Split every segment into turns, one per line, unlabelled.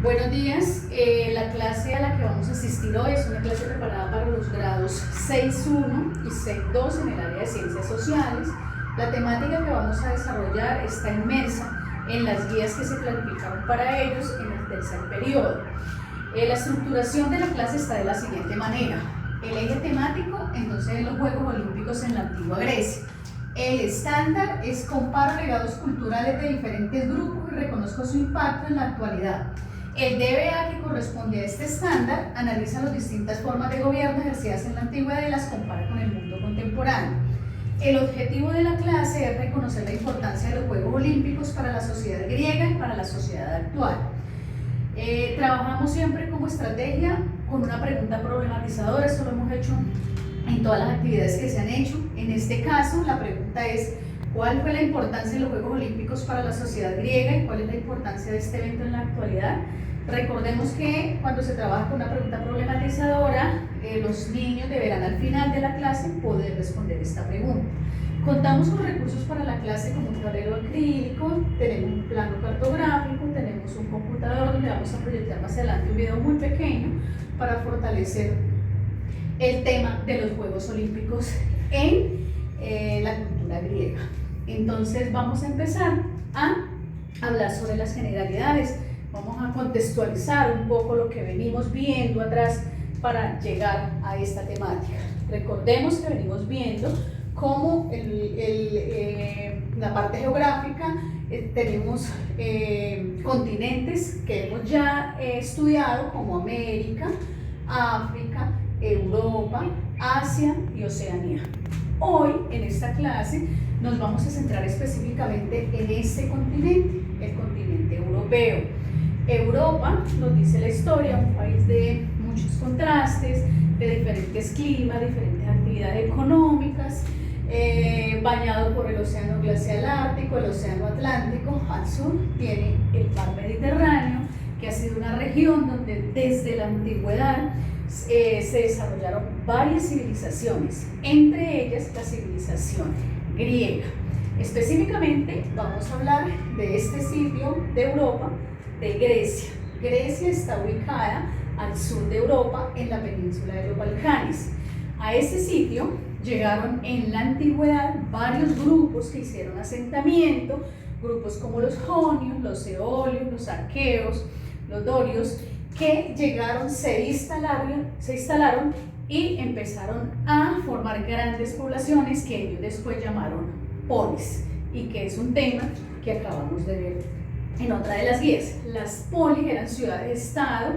Buenos días, la clase a la que vamos a asistir hoy es una clase preparada para los grados 6.1 y 6.2 en el área de Ciencias Sociales. La temática que vamos a desarrollar está inmersa en las guías que se planificaron para ellos en el tercer periodo. La estructuración de la clase está de la siguiente manera. El eje temático, entonces, de los Juegos Olímpicos en la antigua Grecia. El estándar es comparo legados culturales de diferentes grupos y reconozco su impacto en la actualidad. El DBA, que corresponde a este estándar, analiza las distintas formas de gobierno ejercidas en la antigüedad y las compara con el mundo contemporáneo. El objetivo de la clase es reconocer la importancia de los Juegos Olímpicos para la sociedad griega y para la sociedad actual. Trabajamos siempre como estrategia con una pregunta problematizadora. Esto lo hemos hecho en todas las actividades que se han hecho. En este caso, la pregunta es: ¿cuál fue la importancia de los Juegos Olímpicos para la sociedad griega y cuál es la importancia de este evento en la actualidad? Recordemos que cuando se trabaja con una pregunta problematizadora, los niños deberán al final de la clase poder responder esta pregunta. Contamos con recursos para la clase como un tablero acrílico, tenemos un plano cartográfico, tenemos un computador donde vamos a proyectar más adelante un video muy pequeño para fortalecer el tema de los Juegos Olímpicos en la cultura griega. Entonces vamos a empezar a hablar sobre las generalidades. Vamos a contextualizar un poco lo que venimos viendo atrás para llegar a esta temática. Recordemos que venimos viendo cómo la parte geográfica tenemos continentes que hemos ya estudiado como América, África, Europa, Asia y Oceanía. Hoy en esta clase nos vamos a centrar específicamente en este continente, el continente europeo. Europa, nos dice la historia, un país de muchos contrastes, de diferentes climas, diferentes actividades económicas, bañado por el océano glacial ártico, el océano Atlántico. Al sur tiene el mar Mediterráneo, que ha sido una región donde desde la antigüedad se desarrollaron varias civilizaciones, entre ellas la civilización griega. Específicamente vamos a hablar de este sitio de Europa, de Grecia. Grecia está ubicada al sur de Europa, en la península de los Balcanes. A este sitio llegaron en la antigüedad varios grupos que hicieron asentamiento, grupos como los jonios, los eolios, los aqueos, los dorios, que llegaron, se instalaron y empezaron a formar grandes poblaciones que ellos después llamaron polis, y que es un tema que acabamos de ver en otra de las guías. Las polis eran ciudades-estado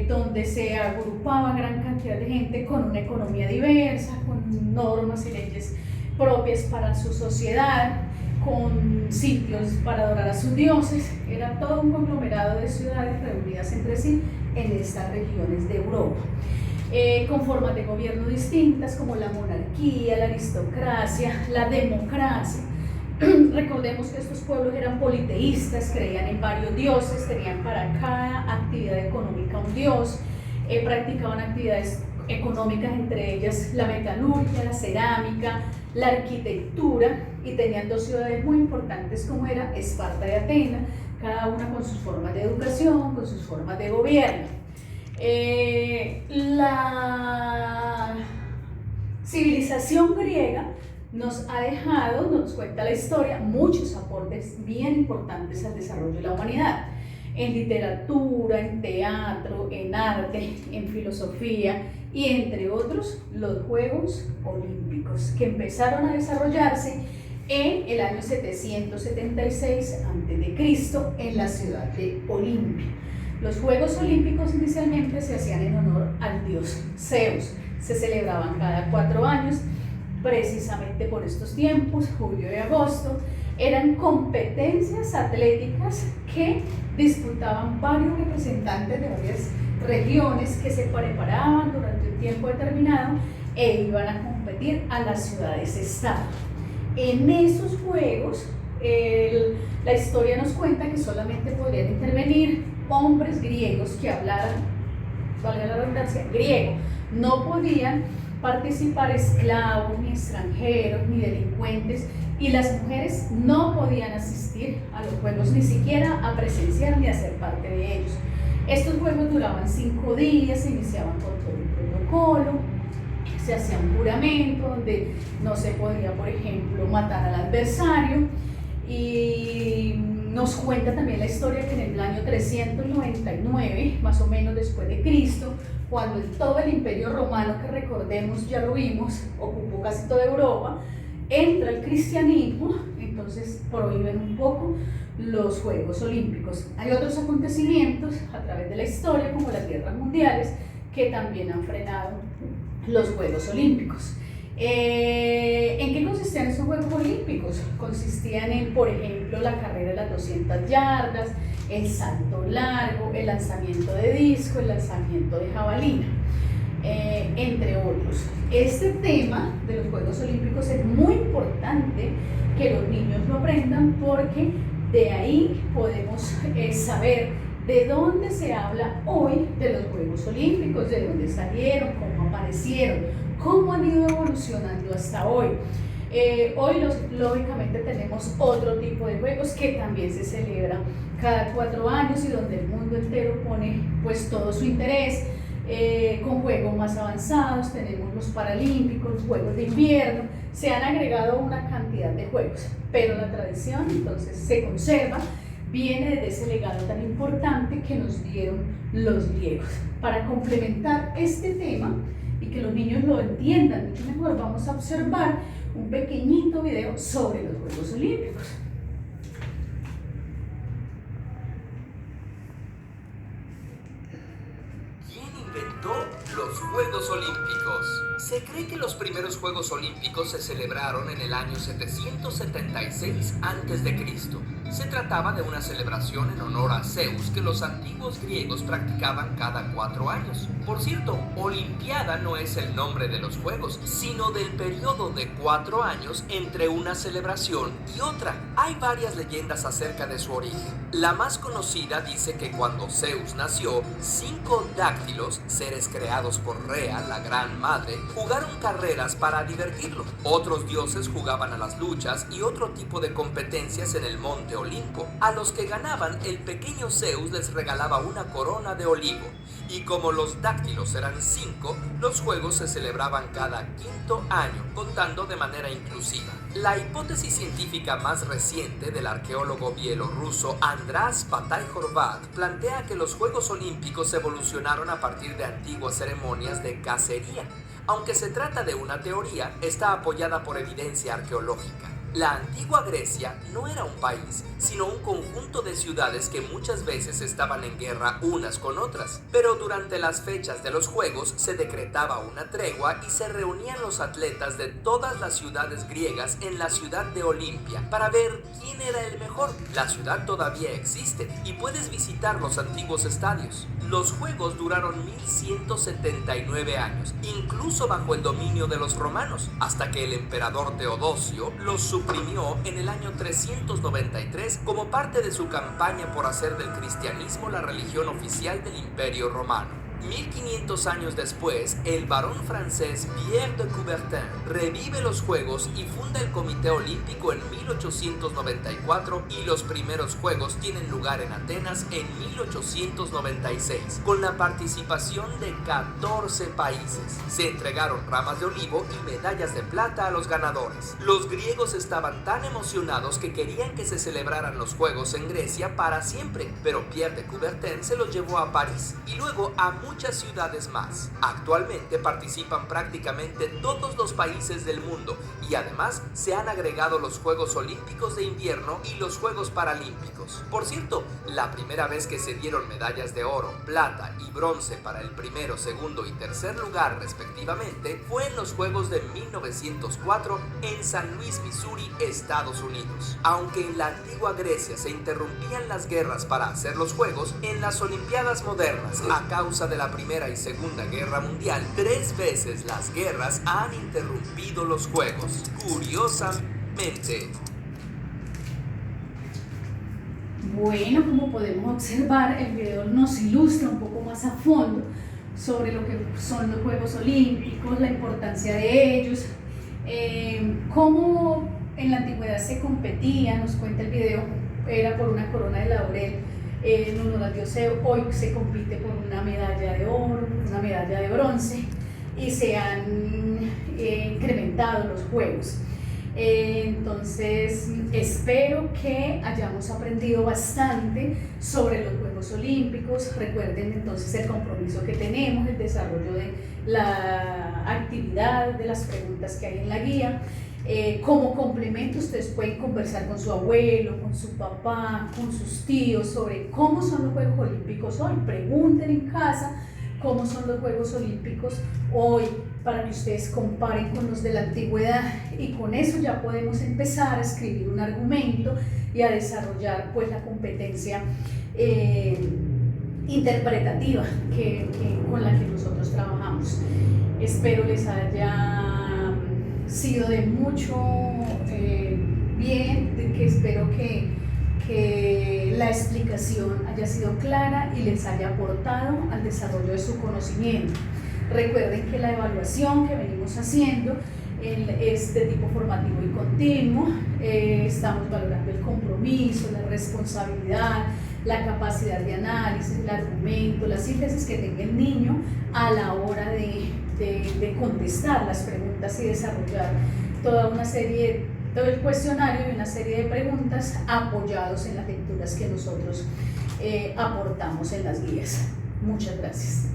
donde se agrupaba gran cantidad de gente con una economía diversa, con normas y leyes propias para su sociedad, con sitios para adorar a sus dioses. Era todo un conglomerado de ciudades reunidas entre sí en estas regiones de Europa, con formas de gobierno distintas como la monarquía, la aristocracia, la democracia. Recordemos que estos pueblos eran politeístas, creían en varios dioses, tenían para cada actividad económica un dios, practicaban actividades económicas, entre ellas la metalurgia, la cerámica, la arquitectura, y tenían dos ciudades muy importantes como era Esparta y Atenas, cada una con sus formas de educación, con sus formas de gobierno. La civilización griega nos ha dejado, nos cuenta la historia, muchos aportes bien importantes al desarrollo de la humanidad, en literatura, en teatro, en arte, en filosofía y entre otros los Juegos Olímpicos, que empezaron a desarrollarse en el año 776 a.C. en la ciudad de Olimpia. Los Juegos Olímpicos inicialmente se hacían en honor al dios Zeus, se celebraban cada 4 años, precisamente por estos tiempos, julio y agosto. Eran competencias atléticas que disputaban varios representantes de varias regiones que se preparaban durante un tiempo determinado e iban a competir a las ciudades-estado. En esos juegos, la historia nos cuenta que solamente podrían intervenir hombres griegos que hablaran, valga la redundancia, griego. No podían participar esclavos, ni extranjeros, ni delincuentes, y las mujeres no podían asistir a los juegos, ni siquiera a presenciar ni a ser parte de ellos. Estos juegos duraban 5 días, se iniciaban con todo un protocolo, se hacía un juramento donde no se podía, por ejemplo, matar al adversario, y nos cuenta también la historia que en el año 399, más o menos después de Cristo, cuando todo el imperio romano, que recordemos, ya lo vimos, ocupó casi toda Europa, entra el cristianismo, entonces prohíben un poco los Juegos Olímpicos. Hay otros acontecimientos a través de la historia, como las guerras mundiales, que también han frenado los Juegos Olímpicos. ¿En qué consistían esos Juegos Olímpicos? Consistían en, por ejemplo, la carrera de las 200 yardas, el salto largo, el lanzamiento de disco, el lanzamiento de jabalina, entre otros. Este tema de los Juegos Olímpicos es muy importante que los niños lo aprendan, porque de ahí podemos saber de dónde se habla hoy de los Juegos Olímpicos, de dónde salieron, cómo aparecieron, cómo han ido evolucionando hasta hoy. Hoy lógicamente tenemos otro tipo de juegos que también se celebra cada 4 años y donde el mundo entero pone pues todo su interés, con juegos más avanzados. Tenemos los Paralímpicos, los Juegos de Invierno, se han agregado una cantidad de juegos, pero la tradición entonces se conserva, viene de ese legado tan importante que nos dieron los griegos. Para complementar este tema y que los niños lo entiendan mucho mejor, vamos a observar un pequeñito video sobre los Juegos Olímpicos.
¿Quién inventó los Juegos Olímpicos? Se cree que los primeros Juegos Olímpicos se celebraron en el año 776 a.C. Se trataba de una celebración en honor a Zeus que los antiguos griegos practicaban cada 4 años. Por cierto, Olimpiada no es el nombre de los Juegos, sino del periodo de 4 años entre una celebración y otra. Hay varias leyendas acerca de su origen. La más conocida dice que cuando Zeus nació, 5 dáctilos, seres creados por Rea, la gran madre, jugaron carreras para divertirlo. Otros dioses jugaban a las luchas y otro tipo de competencias en el monte Olimpo. A los que ganaban, el pequeño Zeus les regalaba una corona de olivo. Y como los dáctilos eran 5, los juegos se celebraban cada 5.º año, contando de manera inclusiva. La hipótesis científica más reciente del arqueólogo bielorruso András Patai-Horvat plantea que los Juegos Olímpicos evolucionaron a partir de antiguas ceremonias de cacería. Aunque se trata de una teoría, está apoyada por evidencia arqueológica. La antigua Grecia no era un país, sino un conjunto de ciudades que muchas veces estaban en guerra unas con otras. Pero durante las fechas de los Juegos se decretaba una tregua y se reunían los atletas de todas las ciudades griegas en la ciudad de Olimpia para ver quién era el mejor. La ciudad todavía existe y puedes visitar los antiguos estadios. Los Juegos duraron 1179 años, incluso bajo el dominio de los romanos, hasta que el emperador Teodosio los suprimió en el año 393 como parte de su campaña por hacer del cristianismo la religión oficial del Imperio Romano. 1500 años después, el barón francés Pierre de Coubertin revive los Juegos y funda el Comité Olímpico en 1894, y los primeros Juegos tienen lugar en Atenas en 1896, con la participación de 14 países. Se entregaron ramas de olivo y medallas de plata a los ganadores. Los griegos estaban tan emocionados que querían que se celebraran los Juegos en Grecia para siempre, pero Pierre de Coubertin se los llevó a París y luego a muchas ciudades más. Actualmente participan prácticamente todos los países del mundo y además se han agregado los Juegos Olímpicos de Invierno y los Juegos Paralímpicos. Por cierto, la primera vez que se dieron medallas de oro, plata y bronce para el primero, segundo y tercer lugar respectivamente fue en los Juegos de 1904 en San Luis, Missouri, Estados Unidos. Aunque en la antigua Grecia se interrumpían las guerras para hacer los Juegos, en las Olimpiadas modernas, a causa de la Primera y Segunda Guerra Mundial, 3 veces las guerras han interrumpido los Juegos. Curiosamente.
Bueno, como podemos observar, el video nos ilustra un poco más a fondo sobre lo que son los Juegos Olímpicos, la importancia de ellos, cómo en la antigüedad se competía. Nos cuenta el video, era por una corona de laurel en honor al dios Zeus. Hoy se compite por una medalla de oro, una medalla de bronce, y se han incrementado los juegos. Entonces espero que hayamos aprendido bastante sobre los Juegos Olímpicos. Recuerden entonces el compromiso que tenemos, el desarrollo de la actividad, de las preguntas que hay en la guía. Como complemento, ustedes pueden conversar con su abuelo, con su papá, con sus tíos sobre cómo son los Juegos Olímpicos hoy. Pregunten en casa cómo son los Juegos Olímpicos hoy, para que ustedes comparen con los de la antigüedad, y con eso ya podemos empezar a escribir un argumento y a desarrollar pues la competencia interpretativa con la que nosotros trabajamos. Espero les haya sido de mucho bien, espero que la explicación haya sido clara y les haya aportado al desarrollo de su conocimiento. Recuerden que la evaluación que venimos haciendo es de tipo formativo y continuo. Estamos valorando el compromiso, la responsabilidad, la capacidad de análisis, el argumento, la síntesis que tenga el niño a la hora de contestar las preguntas y desarrollar todo el cuestionario y una serie de preguntas apoyados en las lecturas que nosotros aportamos en las guías. Muchas gracias.